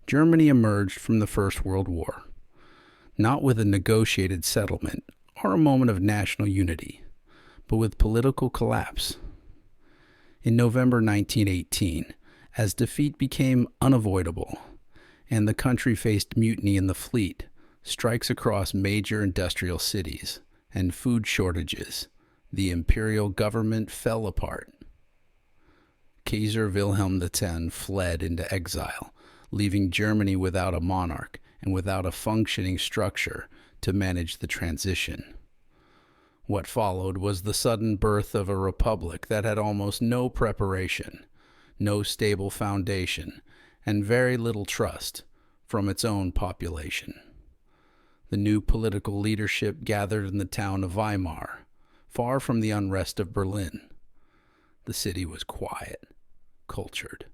Germany emerged from the First World War, not with a negotiated settlement or a moment of national unity, but with political collapse. In November 1918, as defeat became unavoidable and the country faced mutiny in the fleet, strikes across major industrial cities, and food shortages, the imperial government fell apart. Kaiser Wilhelm X fled into exile, leaving Germany without a monarch and without a functioning structure to manage the transition. What followed was the sudden birth of a republic that had almost no preparation, no stable foundation, and very little trust from its own population. The new political leadership gathered in the town of Weimar, far from the unrest of Berlin. The city was quiet, cultured,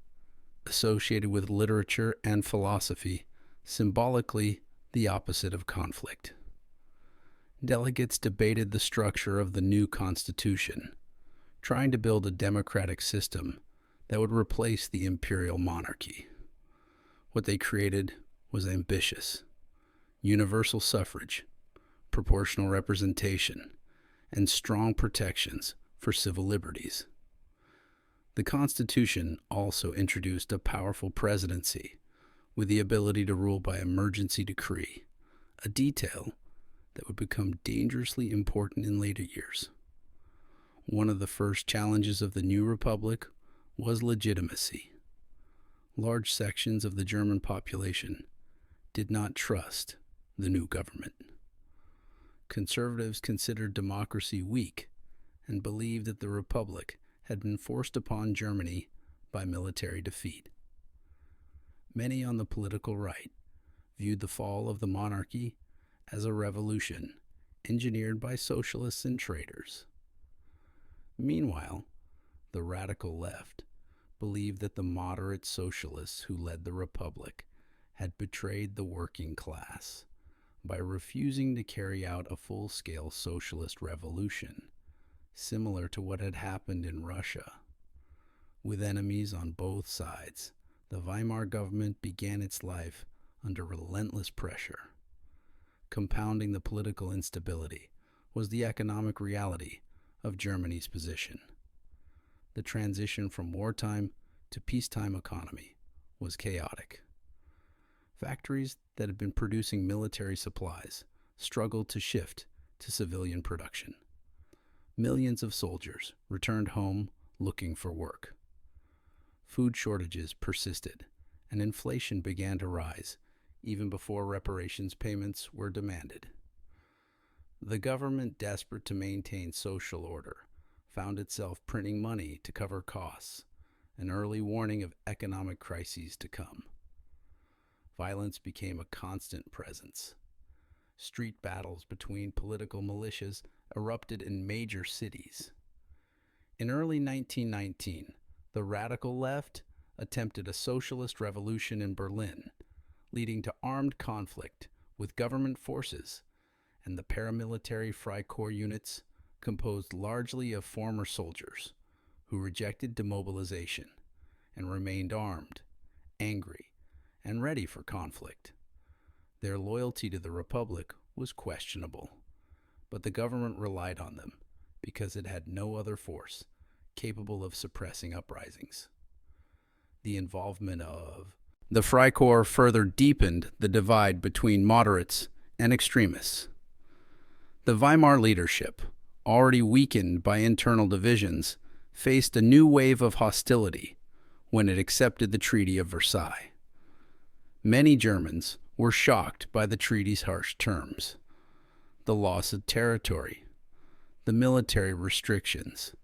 associated with literature and philosophy, symbolically the opposite of conflict. Delegates debated the structure of the new constitution, trying to build a democratic system that would replace the imperial monarchy. What they created was ambitious: universal suffrage, proportional representation, and strong protections for civil liberties. The Constitution also introduced a powerful presidency with the ability to rule by emergency decree, a detail that would become dangerously important in later years. One of the first challenges of the new republic was legitimacy. Large sections of the German population did not trust the new government. Conservatives considered democracy weak and believed that the republic had been forced upon Germany by military defeat. Many on the political right viewed the fall of the monarchy as a revolution engineered by socialists and traitors. Meanwhile, the radical left believed that the moderate socialists who led the republic had betrayed the working class by refusing to carry out a full-scale socialist revolution, similar to what had happened in Russia. With enemies on both sides, the Weimar government began its life under relentless pressure. Compounding the political instability was the economic reality of Germany's position. The transition from wartime to peacetime economy was chaotic. Factories that had been producing military supplies struggled to shift to civilian production. Millions of soldiers returned home looking for work. Food shortages persisted, and inflation began to rise even before reparations payments were demanded. The government, desperate to maintain social order, found itself printing money to cover costs, an early warning of economic crises to come. Violence became a constant presence. Street battles between political militias erupted in major cities. In early 1919, the radical left attempted a socialist revolution in Berlin, leading to armed conflict with government forces and the paramilitary Freikorps units, composed largely of former soldiers who rejected demobilization and remained armed, angry, and ready for conflict. Their loyalty to the Republic was questionable, but the government relied on them because it had no other force capable of suppressing uprisings. The involvement of the Freikorps further deepened the divide between moderates and extremists. The Weimar leadership, already weakened by internal divisions, faced a new wave of hostility when it accepted the Treaty of Versailles. Many Germans were shocked by the treaty's harsh terms. The loss of territory, the military restrictions,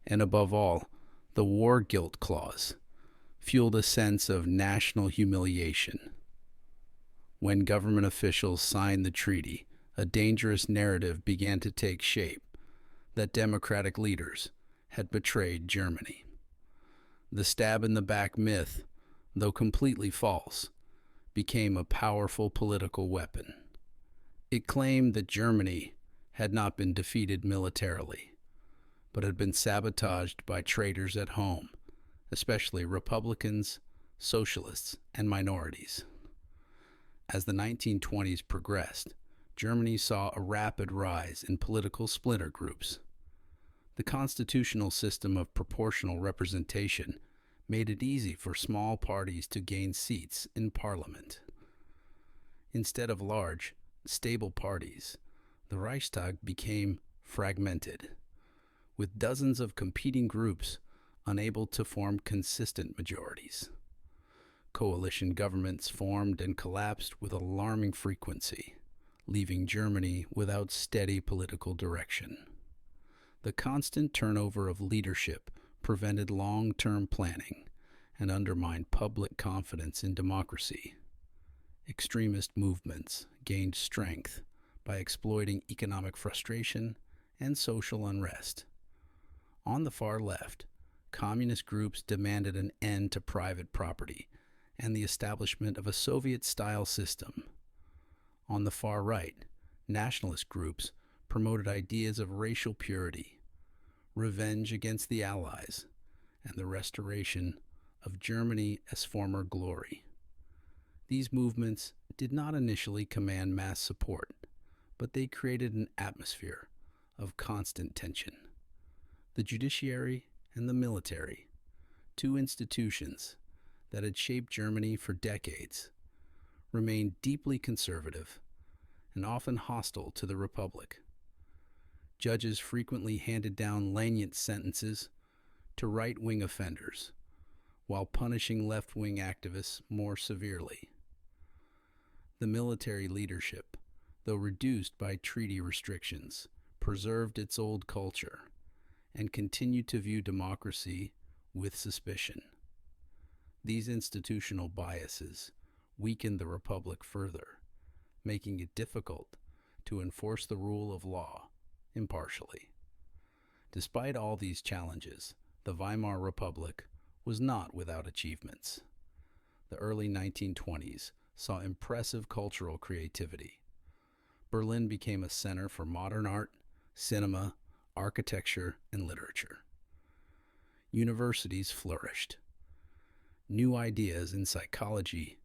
and above all, the war guilt clause fueled a sense of national humiliation. When government officials signed the treaty, a dangerous narrative began to take shape that democratic leaders had betrayed Germany. The stab-in-the-back myth, though completely false, became a powerful political weapon. It claimed that Germany had not been defeated militarily, but had been sabotaged by traitors at home, especially Republicans, socialists, and minorities. As the 1920s progressed, Germany saw a rapid rise in political splinter groups. The constitutional system of proportional representation made it easy for small parties to gain seats in parliament. Instead of large, stable parties, the Reichstag became fragmented, with dozens of competing groups unable to form consistent majorities. Coalition governments formed and collapsed with alarming frequency, leaving Germany without steady political direction. The constant turnover of leadership prevented long-term planning and undermined public confidence in democracy. Extremist movements gained strength by exploiting economic frustration and social unrest. On the far left, communist groups demanded an end to private property and the establishment of a Soviet-style system. On the far right, nationalist groups promoted ideas of racial purity, revenge against the Allies, and the restoration of Germany as former glory. These movements did not initially command mass support, but they created an atmosphere of constant tension. The judiciary and the military, two institutions that had shaped Germany for decades, remained deeply conservative and often hostile to the Republic. Judges frequently handed down lenient sentences to right-wing offenders, while punishing left-wing activists more severely. The military leadership, though reduced by treaty restrictions, preserved its old culture and continued to view democracy with suspicion. These institutional biases weakened the Republic further, making it difficult to enforce the rule of law impartially. Despite all these challenges, the Weimar Republic was not without achievements. The early 1920s saw impressive cultural creativity. Berlin became a center for modern art, cinema, architecture, and literature. Universities flourished. New ideas in psychology,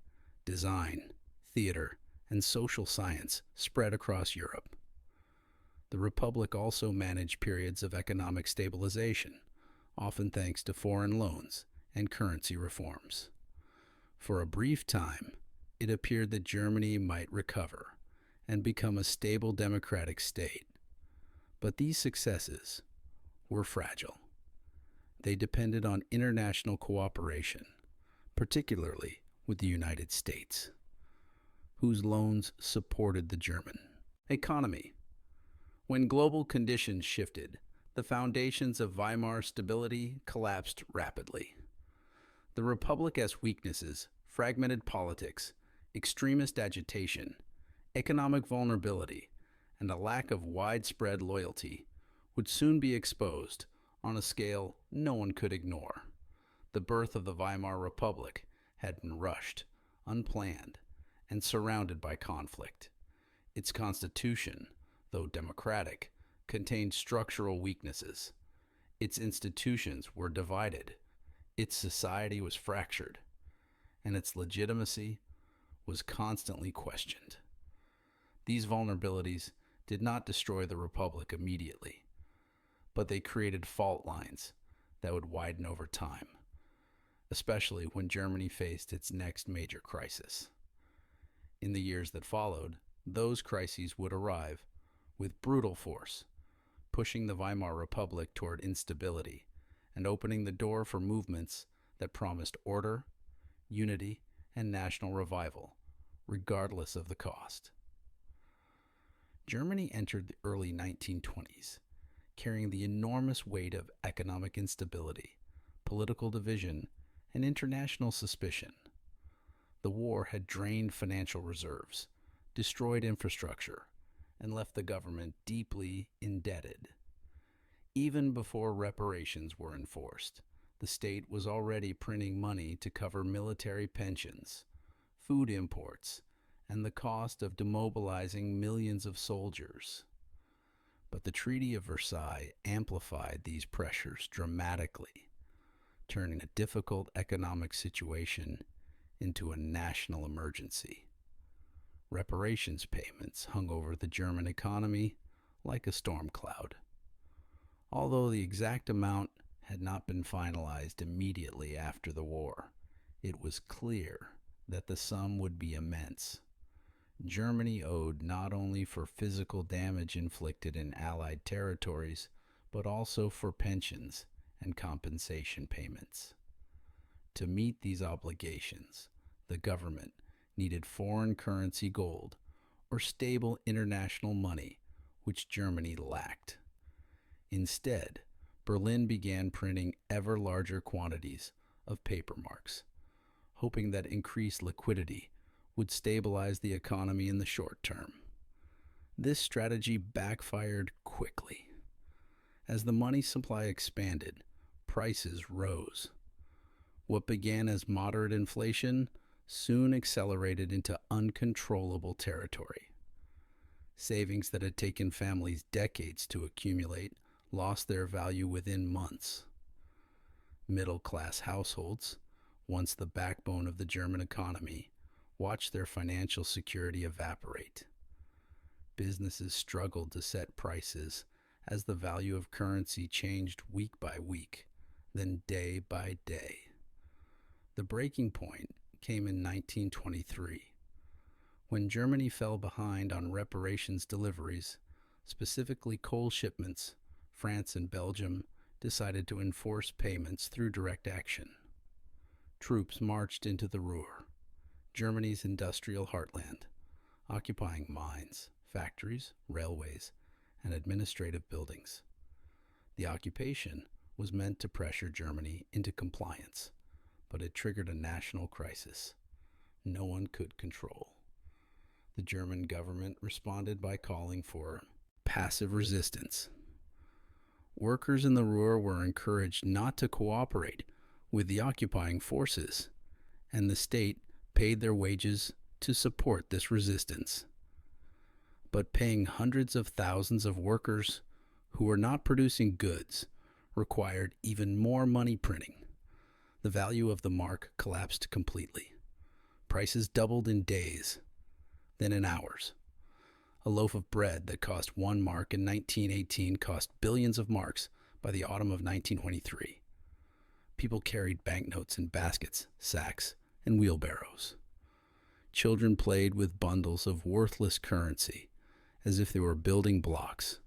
design, theater, and social science spread across Europe. The Republic also managed periods of economic stabilization, often thanks to foreign loans and currency reforms. For a brief time, it appeared that Germany might recover and become a stable democratic state. But these successes were fragile. They depended on international cooperation, particularly with the United States, whose loans supported the German economy. When global conditions shifted, the foundations of Weimar's stability collapsed rapidly. The Republic's weaknesses, fragmented politics, extremist agitation, economic vulnerability, and a lack of widespread loyalty would soon be exposed on a scale no one could ignore. The birth of the Weimar Republic had been rushed, unplanned, and surrounded by conflict. Its constitution, though democratic, contained structural weaknesses. Its institutions were divided, its society was fractured, and its legitimacy was constantly questioned. These vulnerabilities did not destroy the Republic immediately, but they created fault lines that would widen over time, especially when Germany faced its next major crisis. In the years that followed, those crises would arrive with brutal force, pushing the Weimar Republic toward instability and opening the door for movements that promised order, unity, and national revival, regardless of the cost. Germany entered the early 1920s, carrying the enormous weight of economic instability, political division, and international suspicion. The war had drained financial reserves, destroyed infrastructure, and left the government deeply indebted. Even before reparations were enforced, the state was already printing money to cover military pensions, food imports, and the cost of demobilizing millions of soldiers. But the Treaty of Versailles amplified these pressures dramatically. turning a difficult economic situation into a national emergency. Reparations payments hung over the German economy like a storm cloud. Although the exact amount had not been finalized immediately after the war, it was clear that the sum would be immense. Germany owed not only for physical damage inflicted in Allied territories, but also for pensions and compensation payments. To meet these obligations, the government needed foreign currency gold or stable international money, which Germany lacked. Instead, Berlin began printing ever larger quantities of paper marks, hoping that increased liquidity would stabilize the economy in the short term. This strategy backfired quickly. As the money supply expanded, prices rose. What began as moderate inflation soon accelerated into uncontrollable territory. Savings that had taken families decades to accumulate lost their value within months. Middle-class households, once the backbone of the German economy, watched their financial security evaporate. Businesses struggled to set prices as the value of currency changed week by week, then day by day. The breaking point came in 1923, when Germany fell behind on reparations deliveries, specifically coal shipments. France and Belgium decided to enforce payments through direct action. Troops marched into the Ruhr, Germany's industrial heartland, occupying mines, factories, railways, and administrative buildings. The occupation was meant to pressure Germany into compliance, but it triggered a national crisis no one could control. The German government responded by calling for passive resistance. Workers in the Ruhr were encouraged not to cooperate with the occupying forces, and the state paid their wages to support this resistance. But paying hundreds of thousands of workers who were not producing goods required even more money printing. The value of the mark collapsed completely. Prices doubled in days, then in hours. A loaf of bread that cost 1 mark in 1918 cost billions of marks by the autumn of 1923. People carried banknotes in baskets, sacks, and wheelbarrows. Children played with bundles of worthless currency as if they were building blocks.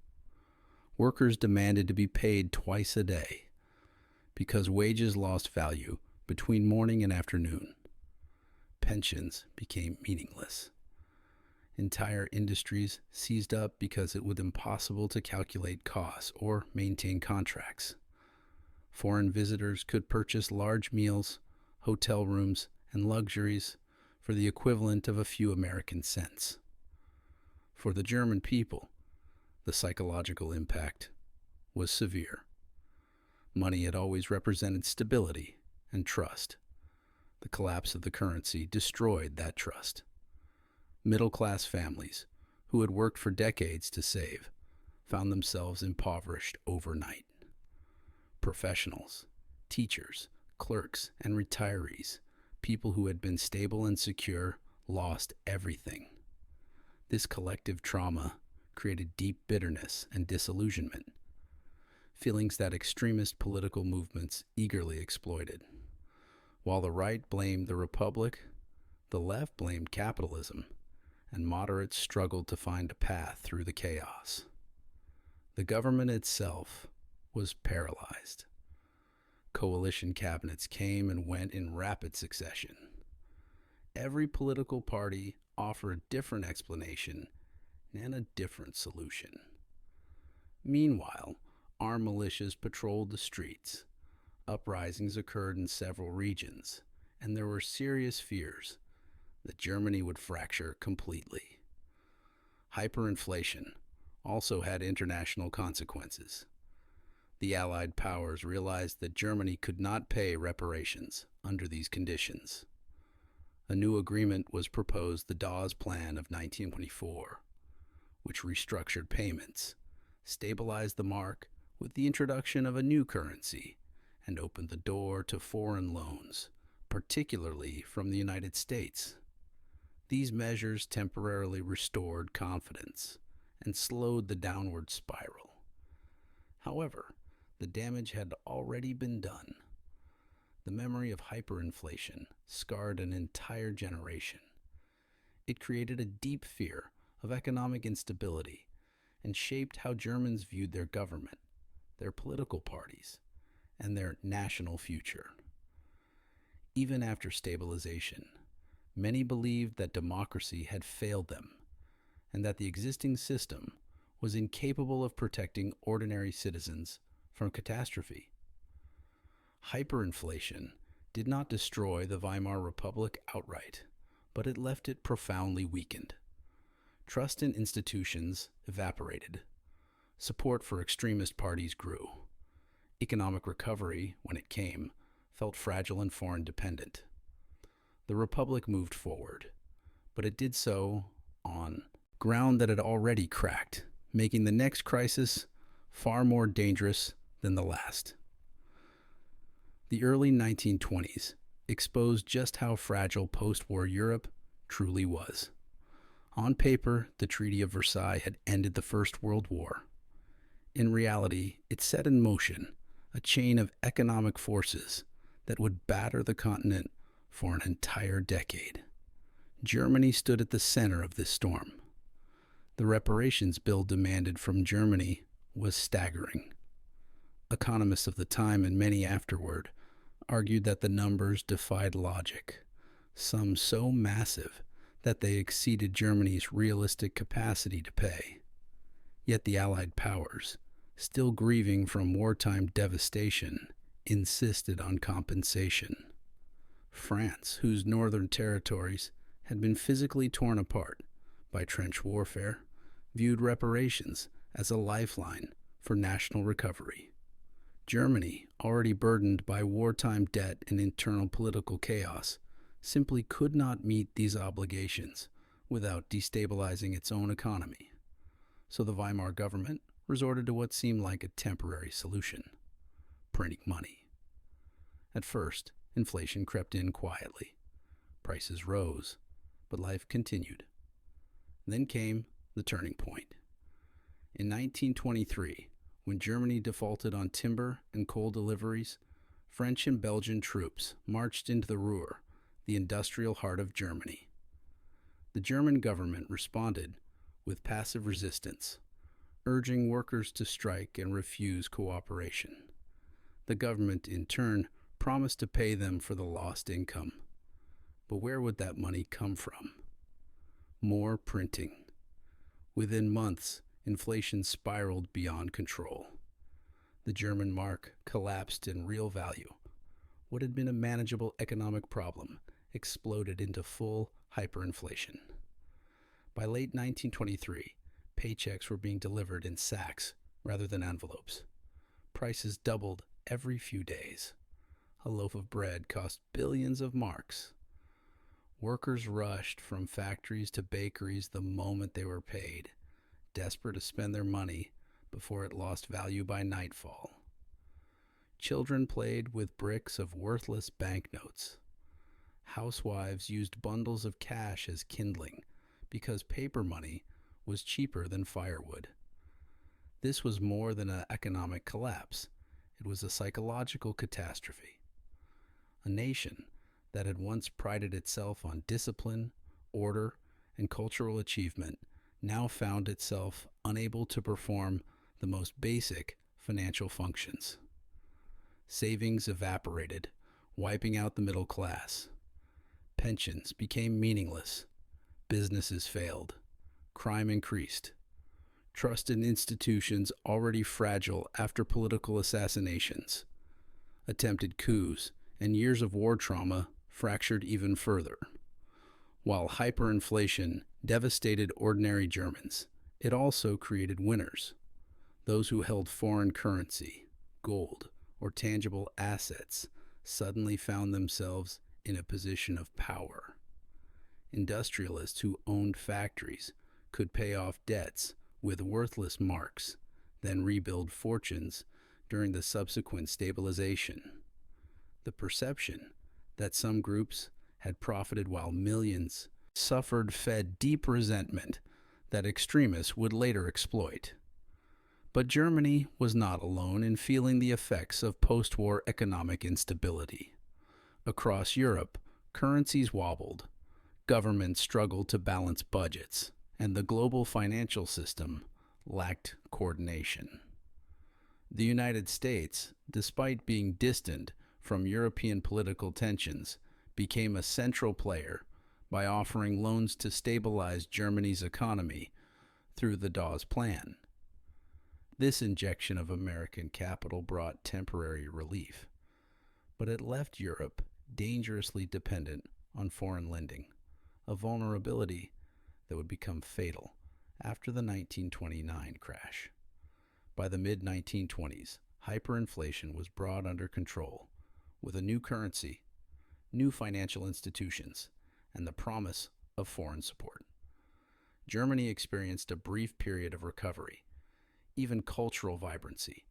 Workers demanded to be paid twice a day because wages lost value between morning and afternoon. Pensions became meaningless. Entire industries seized up because it was impossible to calculate costs or maintain contracts. Foreign visitors could purchase large meals, hotel rooms, and luxuries for the equivalent of a few American cents. For the German people, the psychological impact was severe. Money had always represented stability and trust. The collapse of the currency destroyed that trust. Middle-class families, who had worked for decades to save, found themselves impoverished overnight. Professionals, teachers, clerks, and retirees, people who had been stable and secure, lost everything. This collective trauma created deep bitterness and disillusionment, feelings that extremist political movements eagerly exploited. While the right blamed the Republic, the left blamed capitalism, and moderates struggled to find a path through the chaos. The government itself was paralyzed. Coalition cabinets came and went in rapid succession. Every political party offered a different explanation and a different solution. Meanwhile, armed militias patrolled the streets. Uprisings occurred in several regions, and there were serious fears that Germany would fracture completely. Hyperinflation also had international consequences. The Allied powers realized that Germany could not pay reparations under these conditions. A new agreement was proposed, the Dawes Plan of 1924, which restructured payments, stabilized the mark with the introduction of a new currency, and opened the door to foreign loans, particularly from the United States. These measures temporarily restored confidence and slowed the downward spiral. However, the damage had already been done. The memory of hyperinflation scarred an entire generation. It created a deep fear of economic instability and shaped how Germans viewed their government, their political parties, and their national future. Even after stabilization, many believed that democracy had failed them and that the existing system was incapable of protecting ordinary citizens from catastrophe. Hyperinflation did not destroy the Weimar Republic outright, but it left it profoundly weakened. Trust in institutions evaporated. Support for extremist parties grew. Economic recovery, when it came, felt fragile and foreign dependent. The Republic moved forward, but it did so on ground that had already cracked, making the next crisis far more dangerous than the last. The early 1920s exposed just how fragile post-war Europe truly was. On paper, the Treaty of Versailles had ended the First World War. In reality, it set in motion a chain of economic forces that would batter the continent for an entire decade. Germany stood at the center of this storm. The reparations bill demanded from Germany was staggering. Economists of the time and many afterward argued that the numbers defied logic, some so massive that they exceeded Germany's realistic capacity to pay. Yet the Allied powers, still grieving from wartime devastation, insisted on compensation. France, whose northern territories had been physically torn apart by trench warfare, viewed reparations as a lifeline for national recovery. Germany, already burdened by wartime debt and internal political chaos, simply could not meet these obligations without destabilizing its own economy. So the Weimar government resorted to what seemed like a temporary solution: printing money. At first, inflation crept in quietly. Prices rose, but life continued. Then came the turning point. In 1923, when Germany defaulted on timber and coal deliveries, French and Belgian troops marched into the Ruhr, the industrial heart of Germany. The German government responded with passive resistance, urging workers to strike and refuse cooperation. The government, in turn, promised to pay them for the lost income. But where would that money come from? More printing. Within months, inflation spiraled beyond control. The German mark collapsed in real value. What had been a manageable economic problem exploded into full hyperinflation. By late 1923, paychecks were being delivered in sacks rather than envelopes. Prices doubled every few days. A loaf of bread cost billions of marks. Workers rushed from factories to bakeries the moment they were paid, desperate to spend their money before it lost value by nightfall. Children played with bricks of worthless banknotes. Housewives used bundles of cash as kindling because paper money was cheaper than firewood. This was more than an economic collapse. It was a psychological catastrophe. A nation that had once prided itself on discipline, order, and cultural achievement now found itself unable to perform the most basic financial functions. Savings evaporated, wiping out the middle class. Pensions became meaningless. Businesses failed. Crime increased. Trust in institutions already fragile after political assassinations. Attempted coups and years of war trauma fractured even further. While hyperinflation devastated ordinary Germans, it also created winners. Those who held foreign currency, gold, or tangible assets suddenly found themselves in a position of power. Industrialists who owned factories could pay off debts with worthless marks, then rebuild fortunes during the subsequent stabilization. The perception that some groups had profited while millions suffered fed deep resentment that extremists would later exploit. But Germany was not alone in feeling the effects of post-war economic instability. Across Europe, currencies wobbled, governments struggled to balance budgets, and the global financial system lacked coordination. The United States, despite being distant from European political tensions, became a central player by offering loans to stabilize Germany's economy through the Dawes Plan. This injection of American capital brought temporary relief, but it left Europe dangerously dependent on foreign lending, a vulnerability that would become fatal after the 1929 crash. By the mid-1920s, hyperinflation was brought under control, with a new currency, new financial institutions, and the promise of foreign support. Germany experienced a brief period of recovery, even cultural vibrancy.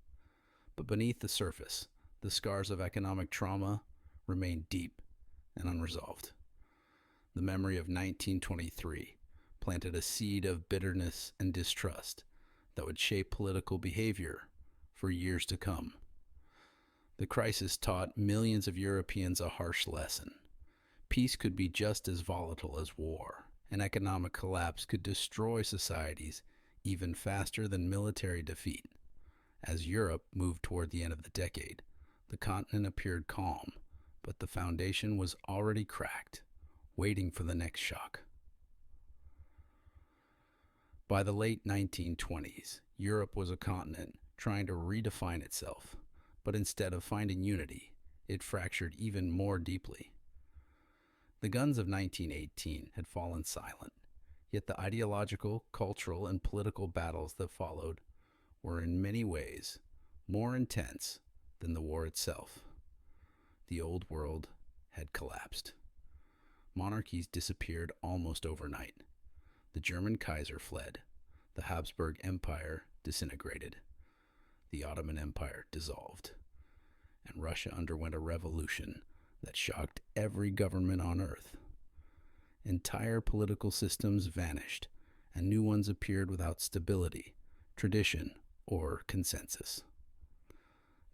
But beneath the surface, the scars of economic trauma remained deep and unresolved. The memory of 1923 planted a seed of bitterness and distrust that would shape political behavior for years to come. The crisis taught millions of Europeans a harsh lesson. Peace could be just as volatile as war, and economic collapse could destroy societies even faster than military defeat. As Europe moved toward the end of the decade, the continent appeared calm, but the foundation was already cracked, waiting for the next shock. By the late 1920s, Europe was a continent trying to redefine itself, but instead of finding unity, it fractured even more deeply. The guns of 1918 had fallen silent, yet the ideological, cultural, and political battles that followed were in many ways more intense than the war itself. The old world had collapsed. Monarchies disappeared almost overnight. The German Kaiser fled. The Habsburg Empire disintegrated. The Ottoman Empire dissolved. And Russia underwent a revolution that shocked every government on earth. Entire political systems vanished, and new ones appeared without stability, tradition, or consensus.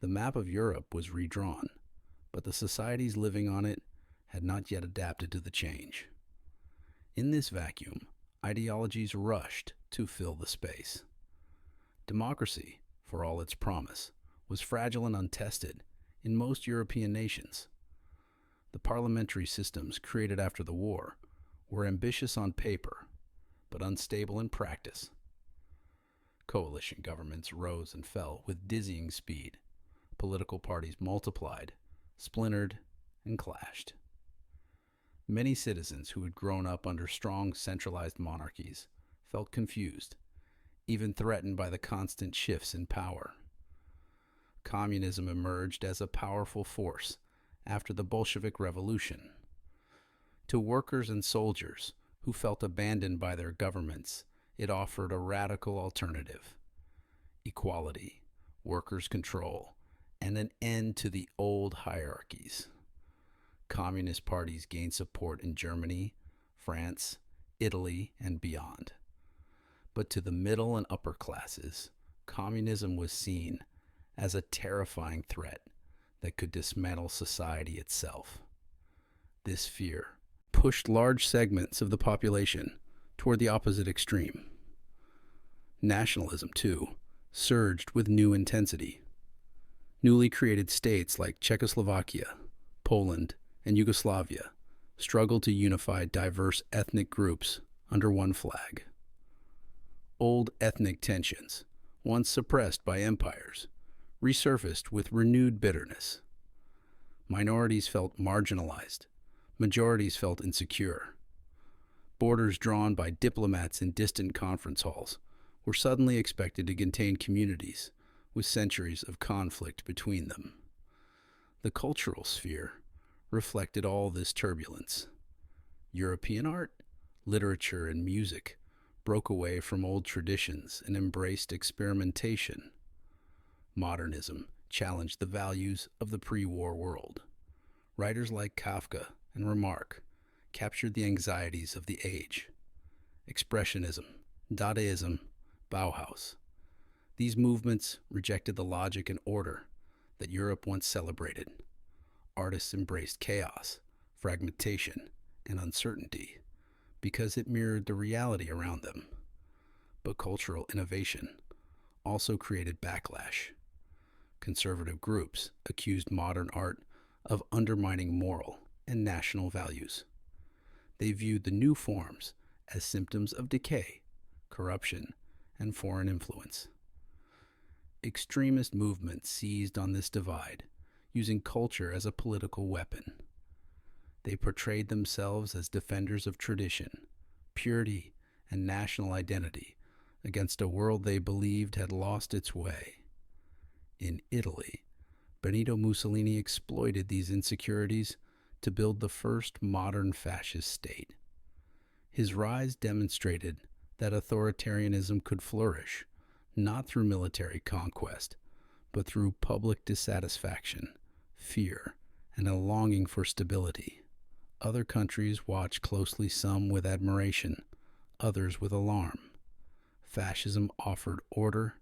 The map of Europe was redrawn, but the societies living on it had not yet adapted to the change. In this vacuum, ideologies rushed to fill the space. Democracy, for all its promise, was fragile and untested in most European nations. The parliamentary systems created after the war were ambitious on paper, but unstable in practice. Coalition governments rose and fell with dizzying speed. Political parties multiplied, splintered, and clashed. Many citizens who had grown up under strong centralized monarchies felt confused, even threatened by the constant shifts in power. Communism emerged as a powerful force after the Bolshevik Revolution. To workers and soldiers who felt abandoned by their governments, it offered a radical alternative: equality, workers' control, and an end to the old hierarchies. Communist parties gained support in Germany, France, Italy, and beyond. But to the middle and upper classes, communism was seen as a terrifying threat that could dismantle society itself. This fear pushed large segments of the population toward the opposite extreme. Nationalism, too, surged with new intensity. Newly created states like Czechoslovakia, Poland, and Yugoslavia struggled to unify diverse ethnic groups under one flag. Old ethnic tensions, once suppressed by empires, resurfaced with renewed bitterness. Minorities felt marginalized. Majorities felt insecure. Borders drawn by diplomats in distant conference halls were suddenly expected to contain communities with centuries of conflict between them. The cultural sphere reflected all this turbulence. European art, literature, and music broke away from old traditions and embraced experimentation. Modernism challenged the values of the pre-war world. Writers like Kafka and Remarque captured the anxieties of the age. Expressionism, Dadaism, Bauhaus. These movements rejected the logic and order that Europe once celebrated. Artists embraced chaos, fragmentation, and uncertainty because it mirrored the reality around them. But cultural innovation also created backlash. Conservative groups accused modern art of undermining moral and national values. They viewed the new forms as symptoms of decay, corruption, and foreign influence. Extremist movements seized on this divide, using culture as a political weapon. They portrayed themselves as defenders of tradition, purity, and national identity against a world they believed had lost its way. In Italy, Benito Mussolini exploited these insecurities to build the first modern fascist state. His rise demonstrated that authoritarianism could flourish, not through military conquest, but through public dissatisfaction, fear, and a longing for stability. Other countries watched closely, some with admiration, others with alarm. Fascism offered order,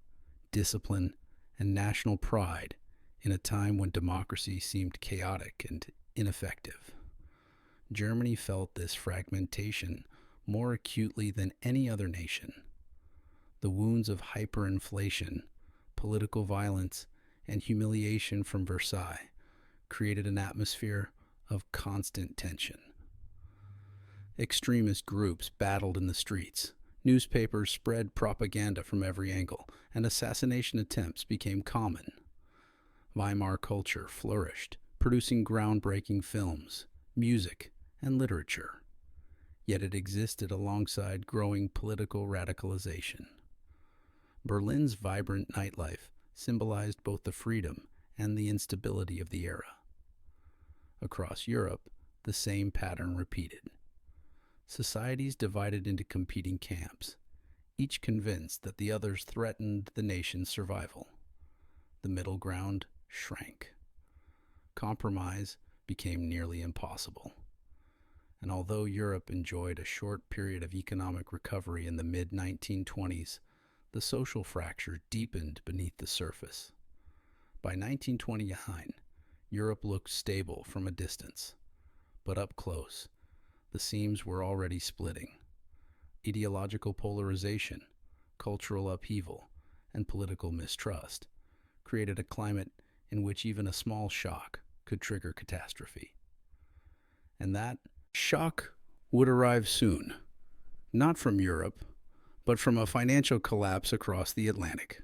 discipline, and national pride in a time when democracy seemed chaotic and ineffective. Germany felt this fragmentation more acutely than any other nation. The wounds of hyperinflation, political violence, and humiliation from Versailles created an atmosphere of constant tension. Extremist groups battled in the streets. Newspapers spread propaganda from every angle, and assassination attempts became common. Weimar culture flourished, producing groundbreaking films, music, and literature. Yet it existed alongside growing political radicalization. Berlin's vibrant nightlife symbolized both the freedom and the instability of the era. Across Europe, the same pattern repeated. Societies divided into competing camps, each convinced that the others threatened the nation's survival. The middle ground shrank. Compromise became nearly impossible. And although Europe enjoyed a short period of economic recovery in the mid-1920s, the social fracture deepened beneath the surface. By 1929, Europe looked stable from a distance, but up close, the seams were already splitting. Ideological polarization, cultural upheaval, and political mistrust created a climate in which even a small shock could trigger catastrophe. And that shock would arrive soon, not from Europe, but from a financial collapse across the Atlantic.